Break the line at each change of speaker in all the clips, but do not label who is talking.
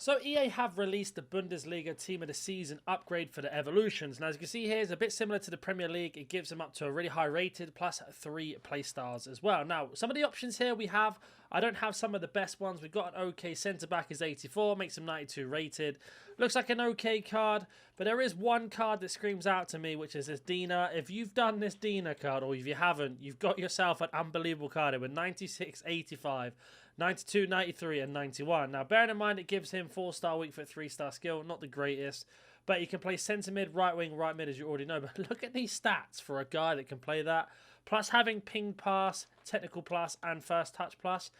So EA have released the Bundesliga Team of the Season upgrade for the evolutions. Now as you can see here, it's a bit similar to the Premier League. It gives them up to a really high rated plus 3 playstyles as well. Now some of the options here we have, I don't have some of the best ones. We've got an okay centre back is 84, makes him 92 rated. Looks like an okay card, but there is one card that screams out to me, which is this Dina. If you've done this Dina card, or if you haven't, you've got yourself an unbelievable card with 96, 85, 92, 93, and 91. Now, bearing in mind, it gives him 4-star weak foot, 3-star skill. Not the greatest, but he can play centre mid, right wing, right mid, as you already know. But look at these stats for a guy that can play that. Plus having ping pass, technical plus, and first touch plus.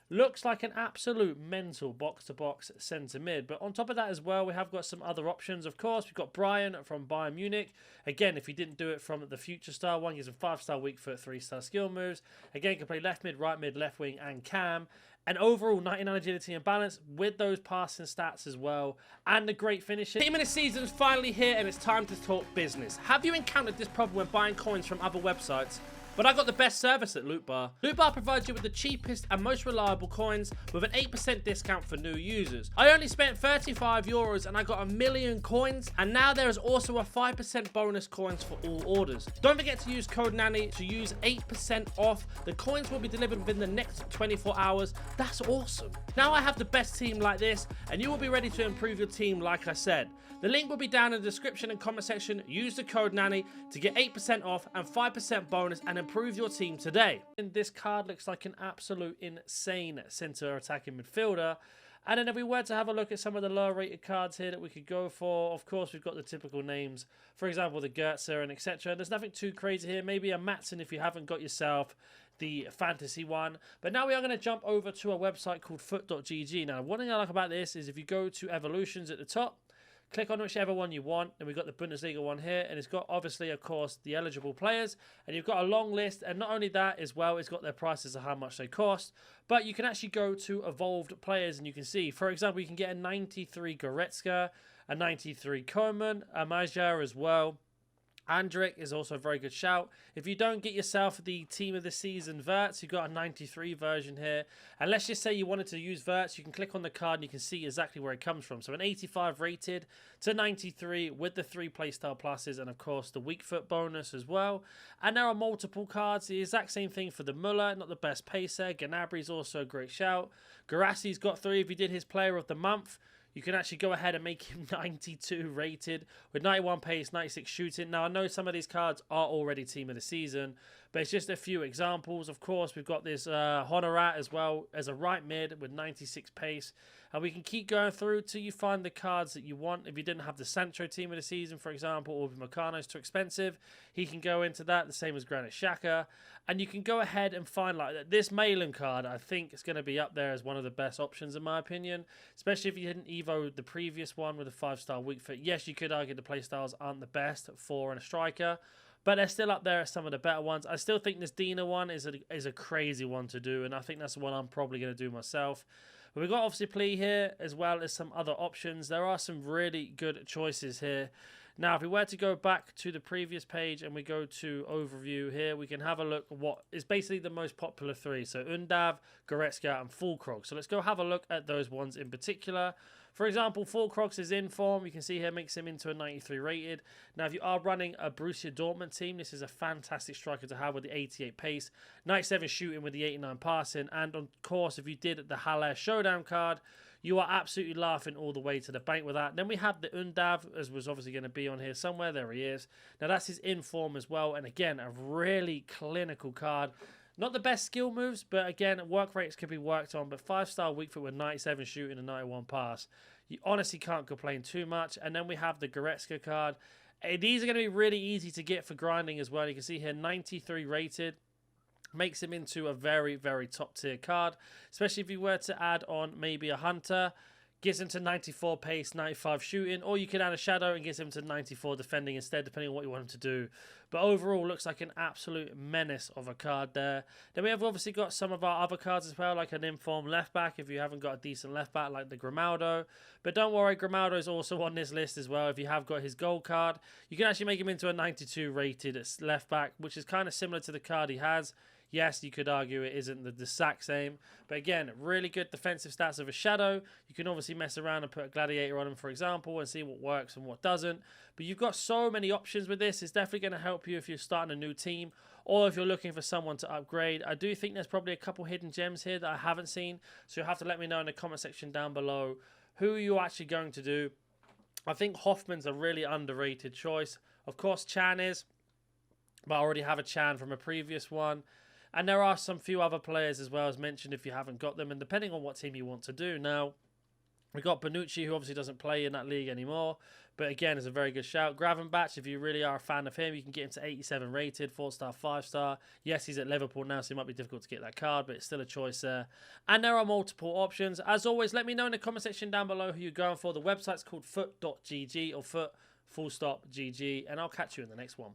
Looks like an absolute mental box-to-box centre mid. But on top of that as well, we have got some other options. Of course, we've got Brian from Bayern Munich. Again, if he didn't do it from the Future Star one, gives him 5-star weak foot, 3-star skill moves. Again, can play left mid, left wing, and cam. And overall, 99 agility and balance with those passing stats as well. And the great finishing. Team of the season is finally here, and it's time to talk business. Have you encountered this problem when buying coins from other websites? But I got the best service at LootBar. LootBar provides you with the cheapest and most reliable coins with an 8% discount for new users. I only spent €35 and I got 1,000,000 coins, and now there is also a 5% bonus coins for all orders. Don't forget to use code NANNY to use 8% off. The coins will be delivered within the next 24 hours. That's awesome. Now I have the best team like this, and you will be ready to improve your team like I said. The link will be down in the description and comment section. Use the code NANNY to get 8% off and 5% bonus and improve your team today. And this card looks like an absolute insane centre attacking midfielder. And then if we were to have a look at some of the lower rated cards here that we could go for, of course we've got the typical names, for example the Goetze and etc. There's nothing too crazy here, maybe a Matson if you haven't got yourself the fantasy one. But now we are going to jump over to a website called foot.gg. Now one thing I like about this is if you go to evolutions at the top, click on whichever one you want, and we've got the Bundesliga one here, and it's got obviously, of course, the eligible players, and you've got a long list, and not only that as well, it's got their prices of how much they cost, but you can actually go to evolved players, and you can see, for example, you can get a 93 Goretzka, a 93 Koeman, a Maja as well. Andrik is also a very good shout. If you don't get yourself the Team of the Season Verts, you've got a 93 version here. And let's just say you wanted to use Verts, you can click on the card and you can see exactly where it comes from. So an 85 rated to 93 with the 3 playstyle pluses and of course the weak foot bonus as well. And there are multiple cards. The exact same thing for the Muller, not the best pacer. Gnabry's also a great shout. Garassi's got 3 if he did his player of the month. You can actually go ahead and make him 92 rated with 91 pace, 96 shooting. Now, I know some of these cards are already Team of the Season, but it's just a few examples. Of course, we've got this Honorat as well as a right mid with 96 pace. And we can keep going through till you find the cards that you want. If you didn't have the Sancho Team of the Season, for example, or if Meccano's too expensive, he can go into that, the same as Granit Xhaka. And you can go ahead and find like that. This Malin card, I think, is going to be up there as one of the best options in my opinion, especially if you didn't EVO the previous one with a 5-star weak foot. Yes, you could argue the playstyles aren't the best for a striker, but they're still up there as some of the better ones. I still think this Dina one is a crazy one to do, and I think that's the one I'm probably going to do myself. But we've got obviously Plea here as well as some other options. There are some really good choices here. Now, if we were to go back to the previous page and we go to overview here, we can have a look at what is basically the most popular 3. So Undav, Goretzka, and Fulkrog. So let's go have a look at those ones in particular. For example, Fulkrog is in form. You can see here makes him into a 93 rated. Now, if you are running a Borussia Dortmund team, this is a fantastic striker to have with the 88 pace, 97 shooting with the 89 passing. And of course, if you did the Halle Showdown card, you are absolutely laughing all the way to the bank with that. Then we have the Undav, as was obviously going to be on here somewhere. There he is. Now, that's his inform as well. And again, a really clinical card. Not the best skill moves, but again, work rates could be worked on. But 5-star weak foot with 97 shooting and 91 pass. You honestly can't complain too much. And then we have the Goretzka card. These are going to be really easy to get for grinding as well. You can see here 93 rated. Makes him into a very, very top tier card. Especially if you were to add on maybe a Hunter. Gives him to 94 pace, 95 shooting, or you can add a Shadow and gives him to 94 defending instead, depending on what you want him to do. But overall, looks like an absolute menace of a card there. Then we have obviously got some of our other cards as well, like an informed left back, if you haven't got a decent left back, like the Grimaldo. But don't worry, Grimaldo is also on this list as well. If you have got his gold card, you can actually make him into a 92 rated left back, which is kind of similar to the card he has. Yes, you could argue it isn't the exact same, but again, really good defensive stats of a shadow. You can obviously mess around and put a gladiator on him, for example, and see what works and what doesn't. But you've got so many options with this. It's definitely going to help you if you're starting a new team or if you're looking for someone to upgrade. I do think there's probably a couple hidden gems here that I haven't seen, so you'll have to let me know in the comment section down below who you're actually going to do. I think Hoffman's a really underrated choice. Of course, Chan is, but I already have a Chan from a previous one. And there are some few other players as well as mentioned if you haven't got them. And depending on what team you want to do. Now, we've got Bonucci, who obviously doesn't play in that league anymore. But again, is a very good shout. Gravenbach, if you really are a fan of him, you can get him to 87 rated, 4-star, 5-star. Yes, he's at Liverpool now, so it might be difficult to get that card, but it's still a choice there. And there are multiple options. As always, let me know in the comment section down below who you're going for. The website's called foot.gg or foot_gg. And I'll catch you in the next one.